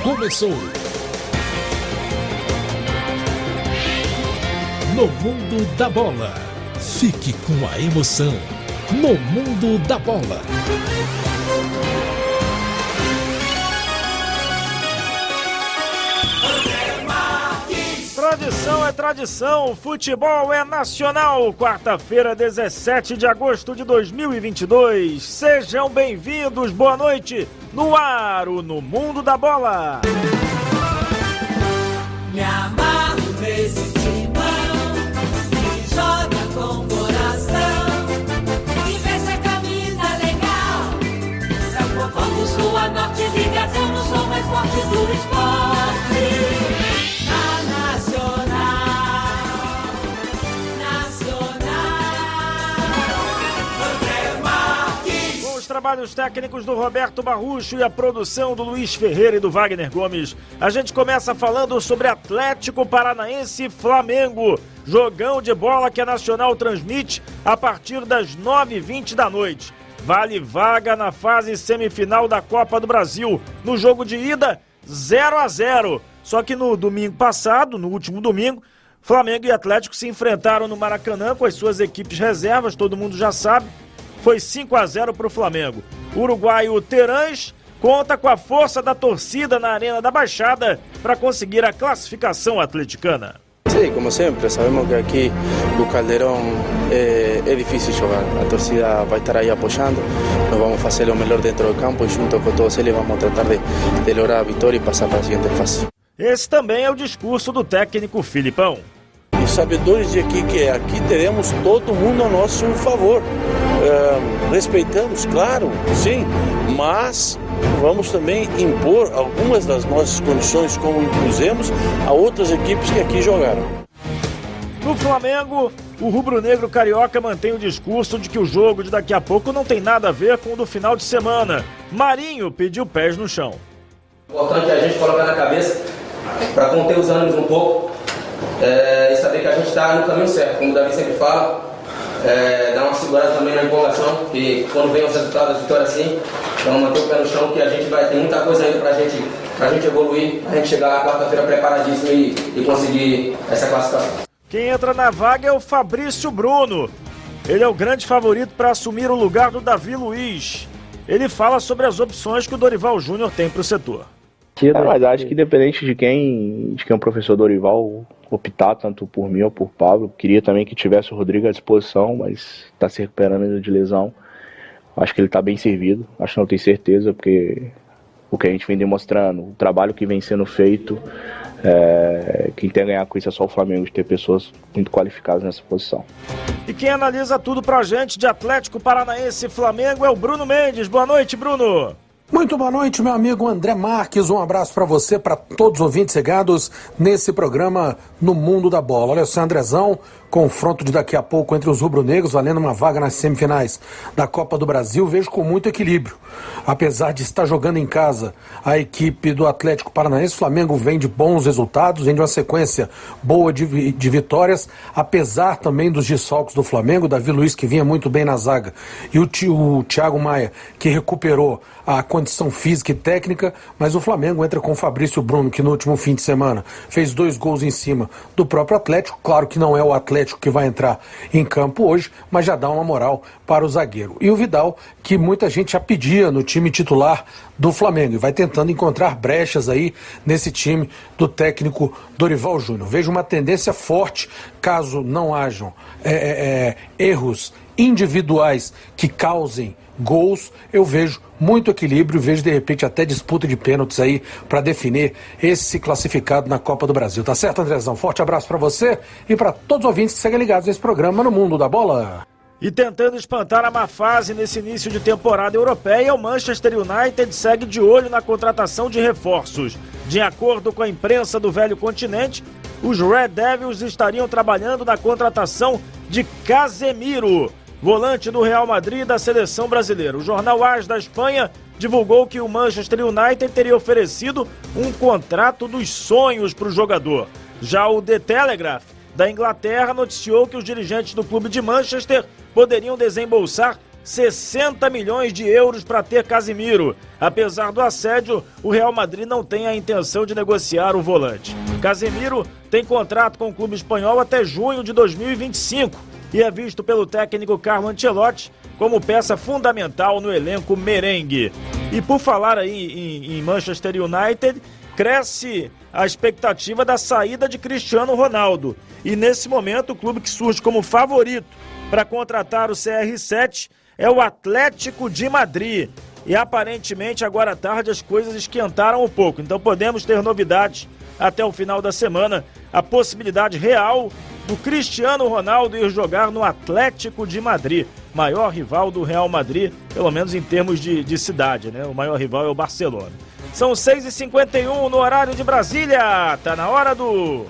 começou. No Mundo da Bola. Fique com a emoção. No Mundo da Bola. Tradição é tradição, futebol é nacional. Quarta-feira, 17 de agosto de 2022. Sejam bem-vindos, boa noite. No ar, No Mundo da Bola. Me amarro nesse timão que joga com coração e veste a camisa legal. É o povão do sul a norte, ligação, sou mais forte do esporte. Trabalhos técnicos do Roberto Barrucho e a produção do Luiz Ferreira e do Wagner Gomes. A gente começa falando sobre Atlético Paranaense e Flamengo. Jogão de bola que a Nacional transmite a partir das 9h20 da noite. Vale vaga na fase semifinal da Copa do Brasil. No jogo de ida, 0-0. Só que no domingo passado, no último domingo, Flamengo e Atlético se enfrentaram no Maracanã com as suas equipes reservas, todo mundo já sabe. Foi 5-0 para o Flamengo. O uruguaio Terãs conta com a força da torcida na Arena da Baixada para conseguir a classificação atleticana. Sí, como sempre, sabemos que aqui no Caldeirão é difícil jogar. A torcida vai estar aí apoiando, nós vamos fazer o melhor dentro do campo e junto com todos eles vamos tratar de lograr a vitória e passar para a seguinte fase. Esse também é o discurso do técnico Filipão. E sabedores de que aqui teremos todo mundo a nosso favor. Respeitamos, claro, sim, mas vamos também impor algumas das nossas condições como impusemos a outras equipes que aqui jogaram. No Flamengo, o rubro-negro carioca mantém o discurso de que o jogo de daqui a pouco não tem nada a ver com o do final de semana. Marinho pediu pés no chão. O importante é a gente colocar na cabeça para conter os ânimos um pouco e saber que a gente está no caminho certo, como o Davi sempre fala. Dar uma segurada também na empolgação, que quando vem os resultados, a vitória assim, então manter o pé no chão, que a gente vai ter muita coisa ainda pra gente evoluir, pra gente chegar à quarta-feira preparadíssimo e conseguir essa classificação. Quem entra na vaga é o Fabrício Bruno. Ele é o grande favorito para assumir o lugar do Davi Luiz. Ele fala sobre as opções que o Dorival Júnior tem para o setor. Mas acho que independente de quem o professor Dorival optar, tanto por mim ou por Pablo, queria também que tivesse o Rodrigo à disposição, mas está se recuperando ainda de lesão. Acho que ele está bem servido, acho que não tenho certeza, porque o que a gente vem demonstrando, o trabalho que vem sendo feito, quem tem a ganhar com isso é só o Flamengo, de ter pessoas muito qualificadas nessa posição. E quem analisa tudo pra gente de Atlético Paranaense e Flamengo é o Bruno Mendes. Boa noite, Bruno. Muito boa noite, meu amigo André Marques. Um abraço para você, para todos os ouvintes ligados nesse programa No Mundo da Bola. Olha só, Andrezão, confronto de daqui a pouco entre os rubro-negros, valendo uma vaga nas semifinais da Copa do Brasil, vejo com muito equilíbrio. Apesar de estar jogando em casa, a equipe do Atlético Paranaense, o Flamengo vem de bons resultados, vem de uma sequência boa de vitórias, apesar também dos desfalques do Flamengo, Davi Luiz, que vinha muito bem na zaga, e o Thiago Maia, que recuperou a condição física e técnica, mas o Flamengo entra com o Fabrício Bruno, que no último fim de semana fez 2 gols em cima do próprio Atlético. Claro que não é o Atlético que vai entrar em campo hoje, mas já dá uma moral para o zagueiro. E o Vidal, que muita gente já pedia no time titular do Flamengo, e vai tentando encontrar brechas aí nesse time do técnico Dorival Júnior. Vejo uma tendência forte, caso não hajam erros individuais que causem gols, eu vejo muito equilíbrio, vejo de repente até disputa de pênaltis aí para definir esse classificado na Copa do Brasil. Tá certo, Andrezão? Forte abraço para você e para todos os ouvintes que seguem ligados nesse programa No Mundo da Bola. E tentando espantar a má fase nesse início de temporada europeia, o Manchester United segue de olho na contratação de reforços. De acordo com a imprensa do velho continente, os Red Devils estariam trabalhando na contratação de Casemiro, volante do Real Madrid e da seleção brasileira. O jornal AS da Espanha divulgou que o Manchester United teria oferecido um contrato dos sonhos para o jogador. Já o The Telegraph da Inglaterra noticiou que os dirigentes do clube de Manchester poderiam desembolsar 60 milhões de euros para ter Casemiro. Apesar do assédio, o Real Madrid não tem a intenção de negociar o volante. Casemiro tem contrato com o clube espanhol até junho de 2025 e é visto pelo técnico Carlo Ancelotti como peça fundamental no elenco merengue. E por falar aí em Manchester United, cresce a expectativa da saída de Cristiano Ronaldo. E nesse momento o clube que surge como favorito para contratar o CR7 é o Atlético de Madrid. E aparentemente agora à tarde as coisas esquentaram um pouco. Então podemos ter novidades até o final da semana. A possibilidade real do Cristiano Ronaldo ir jogar no Atlético de Madrid, maior rival do Real Madrid, pelo menos em termos de cidade, né? O maior rival é o Barcelona. São 6h51 no horário de Brasília. Tá na hora do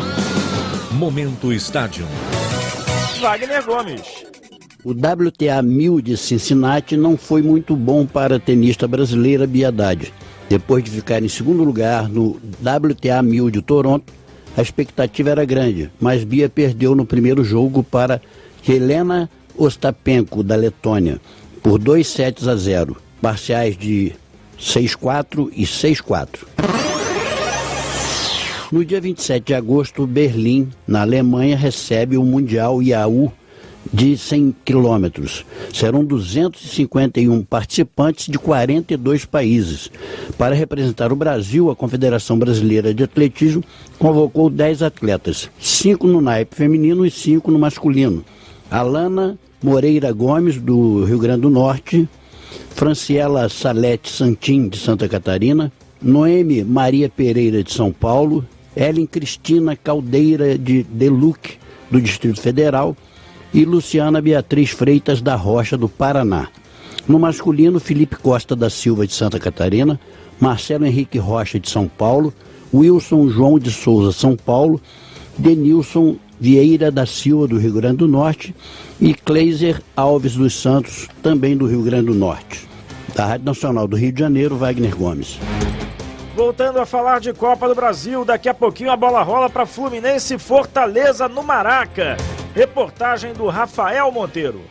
Momento Estádio. Wagner Gomes. O WTA 1000 de Cincinnati não foi muito bom para a tenista brasileira Bia Haddad. Depois de ficar em segundo lugar no WTA 1000 de Toronto, a expectativa era grande, mas Bia perdeu no primeiro jogo para Helena Ostapenko, da Letônia, por 2-0, parciais de 6-4 e 6-4. No dia 27 de agosto, Berlim, na Alemanha, recebe o Mundial IAU de 100 quilômetros. Serão 251 participantes de 42 países. Para representar o Brasil, a Confederação Brasileira de Atletismo convocou 10 atletas, 5 no naipe feminino e 5 no masculino. Alana Moreira Gomes, do Rio Grande do Norte, Franciela Salete Santin, de Santa Catarina, Noemi Maria Pereira, de São Paulo, Ellen Cristina Caldeira de Deluc, do Distrito Federal, e Luciana Beatriz Freitas da Rocha, do Paraná. No masculino, Felipe Costa da Silva, de Santa Catarina, Marcelo Henrique Rocha, de São Paulo, Wilson João de Souza, São Paulo, Denilson Vieira da Silva, do Rio Grande do Norte, e Cleiser Alves dos Santos, também do Rio Grande do Norte. Da Rádio Nacional do Rio de Janeiro, Wagner Gomes. Voltando a falar de Copa do Brasil, daqui a pouquinho a bola rola para Fluminense e Fortaleza no Maraca. Reportagem do Rafael Monteiro.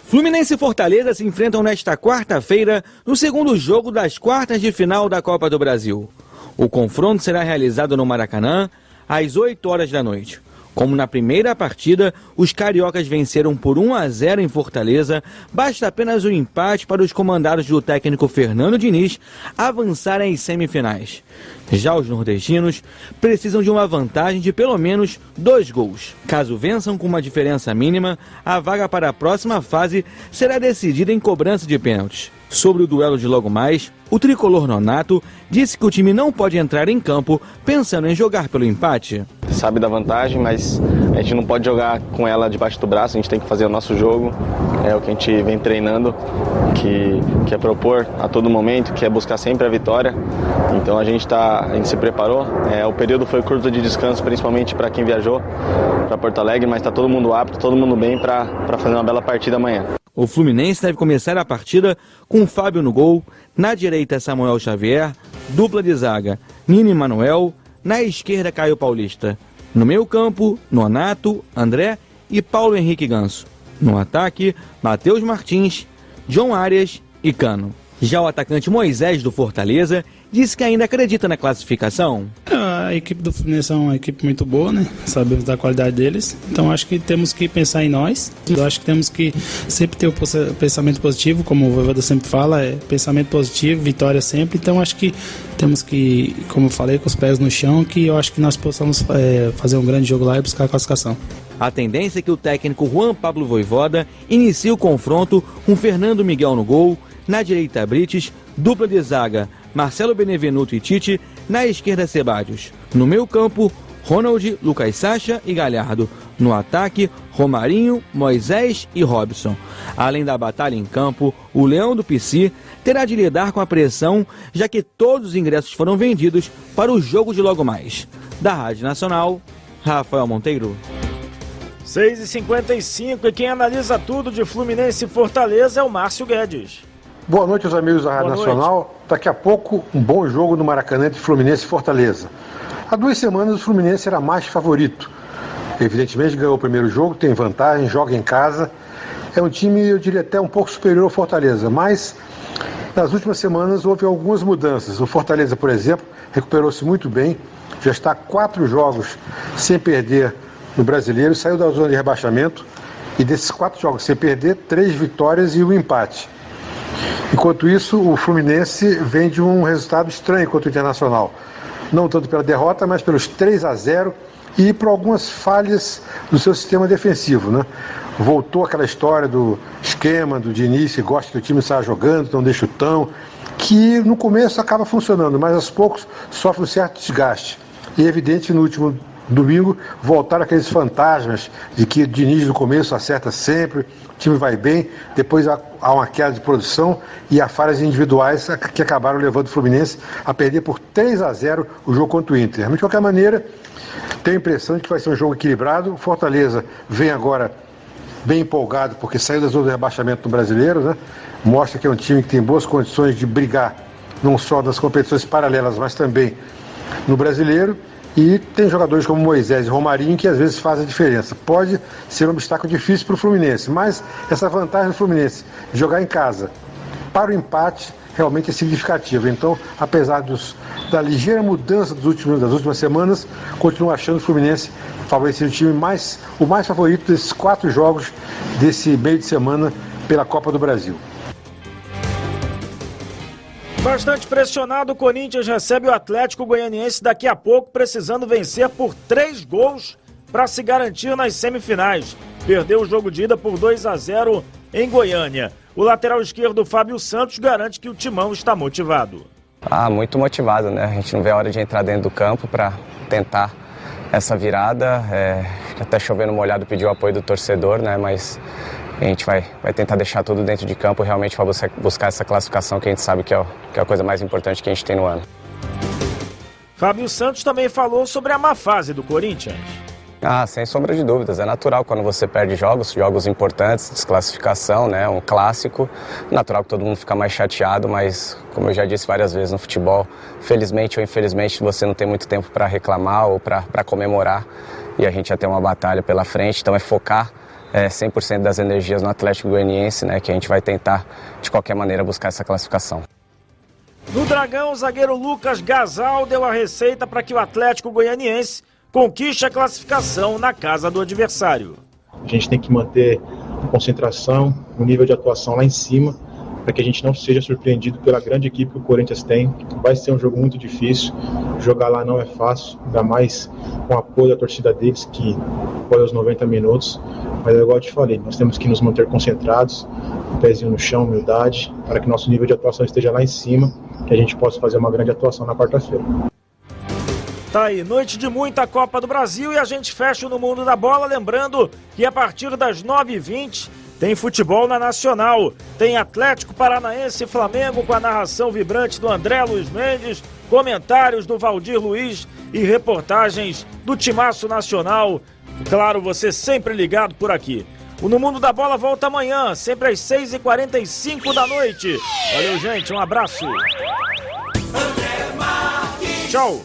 Fluminense e Fortaleza se enfrentam nesta quarta-feira no segundo jogo das quartas de final da Copa do Brasil. O confronto será realizado no Maracanã às 8 horas da noite. Como na primeira partida, os cariocas venceram por 1-0 em Fortaleza, basta apenas um empate para os comandados do técnico Fernando Diniz avançarem às semifinais. Já os nordestinos precisam de uma vantagem de pelo menos 2 gols. Caso vençam com uma diferença mínima, a vaga para a próxima fase será decidida em cobrança de pênaltis. Sobre o duelo de logo mais, o tricolor nonato disse que o time não pode entrar em campo pensando em jogar pelo empate. Sabe da vantagem, mas a gente não pode jogar com ela debaixo do braço, a gente tem que fazer o nosso jogo, é o que a gente vem treinando, que é propor a todo momento, que é buscar sempre a vitória. Então a gente se preparou, o período foi curto de descanso, principalmente para quem viajou para Porto Alegre, mas está todo mundo apto, todo mundo bem para fazer uma bela partida amanhã. O Fluminense deve começar a partida com Fábio no gol, na direita Samuel Xavier, dupla de zaga Nino Manuel, na esquerda Caio Paulista. No meio campo, Nonato, André e Paulo Henrique Ganso. No ataque, Matheus Martins, John Arias e Cano. Já o atacante Moisés do Fortaleza disse que ainda acredita na classificação. A equipe do Fluminense é uma equipe muito boa, né? Sabemos da qualidade deles, então acho que temos que pensar em nós. Eu acho que temos que sempre ter o pensamento positivo, como o Voivoda sempre fala, pensamento positivo, vitória sempre. Então acho que temos que, como eu falei, com os pés no chão, que eu acho que nós possamos fazer um grande jogo lá e buscar a classificação. A tendência é que o técnico Juan Pablo Voivoda inicie o confronto com Fernando Miguel no gol, na direita Brites, dupla de zaga Marcelo Benevenuto e Tite, na esquerda Ceballos. No meio campo, Ronald, Lucas Sacha e Galhardo. No ataque, Romarinho, Moisés e Robson. Além da batalha em campo, o Leão do Pici terá de lidar com a pressão, já que todos os ingressos foram vendidos para o jogo de logo mais. Da Rádio Nacional, Rafael Monteiro. 6h55 e quem analisa tudo de Fluminense e Fortaleza é o Márcio Guedes. Boa noite aos amigos da Rádio Nacional. Daqui a pouco, um bom jogo no Maracanã entre Fluminense e Fortaleza. Há 2 semanas o Fluminense era mais favorito. Evidentemente ganhou o primeiro jogo, tem vantagem, joga em casa. é um time, eu diria até um pouco superior ao Fortaleza, mas nas últimas semanas houve algumas mudanças. O Fortaleza, por exemplo, recuperou-se muito bem, já está 4 jogos sem perder no Brasileiro, saiu da zona de rebaixamento e desses 4 jogos sem perder, 3 vitórias e 1 empate. Enquanto isso, o Fluminense vem de um resultado estranho contra o Internacional. Não tanto pela derrota, mas pelos 3-0 e por algumas falhas do seu sistema defensivo, né? Voltou aquela história do esquema do Diniz, que gosta que o time saia jogando, não deixa o chutão, que no começo acaba funcionando, mas aos poucos sofre um certo desgaste. E é evidente que no último domingo voltaram aqueles fantasmas de que o Diniz no começo acerta sempre, o time vai bem, depois há uma queda de produção e há falhas individuais que acabaram levando o Fluminense a perder por 3-0 o jogo contra o Inter. Mas de qualquer maneira, tenho a impressão de que vai ser um jogo equilibrado. O Fortaleza vem agora bem empolgado porque saiu da zona de rebaixamento do Brasileiro, né? Mostra que é um time que tem boas condições de brigar não só nas competições paralelas, mas também no Brasileiro. E tem jogadores como Moisés e Romarinho que às vezes fazem a diferença. Pode ser um obstáculo difícil para o Fluminense, mas essa vantagem do Fluminense de jogar em casa para o empate realmente é significativa. Então, apesar da ligeira mudança das últimas semanas, continuo achando o Fluminense favorecido, o mais favorito desses 4 jogos desse meio de semana pela Copa do Brasil. Bastante pressionado, o Corinthians recebe o Atlético Goianiense daqui a pouco, precisando vencer por 3 gols para se garantir nas semifinais. Perdeu o jogo de ida por 2-0 em Goiânia. O lateral esquerdo, Fábio Santos, garante que o timão está motivado. Muito motivado, né? A gente não vê a hora de entrar dentro do campo para tentar essa virada. Até chovendo molhado, pediu o apoio do torcedor, né? Mas a gente vai tentar deixar tudo dentro de campo realmente para buscar essa classificação que a gente sabe que é a coisa mais importante que a gente tem no ano. Fábio Santos também falou sobre a má fase do Corinthians. Sem sombra de dúvidas, é natural quando você perde jogos importantes, desclassificação, né, um clássico, natural que todo mundo fica mais chateado, mas como eu já disse várias vezes no futebol, felizmente ou infelizmente você não tem muito tempo para reclamar ou para comemorar e a gente já tem uma batalha pela frente, então é focar 100% das energias no Atlético Goianiense, né, que a gente vai tentar de qualquer maneira buscar essa classificação. No Dragão, o zagueiro Lucas Gasal deu a receita para que o Atlético Goianiense conquiste a classificação na casa do adversário. A gente tem que manter a concentração, o nível de atuação lá em cima, para que a gente não seja surpreendido pela grande equipe que o Corinthians tem. Vai ser um jogo muito difícil, jogar lá não é fácil, ainda mais com o apoio da torcida deles, que apoia os 90 minutos. Mas igual eu te falei, nós temos que nos manter concentrados, um pezinho no chão, humildade, para que nosso nível de atuação esteja lá em cima, que a gente possa fazer uma grande atuação na quarta-feira. Tá aí, noite de muita Copa do Brasil e a gente fecha no Mundo da Bola, lembrando que a partir das 9h20 tem futebol na Nacional. Tem Atlético Paranaense e Flamengo com a narração vibrante do André Luiz Mendes, comentários do Valdir Luiz e reportagens do Timaço Nacional. Claro, você sempre ligado por aqui. O No Mundo da Bola volta amanhã, sempre às 6h45 da noite. Valeu, gente, um abraço. Tchau.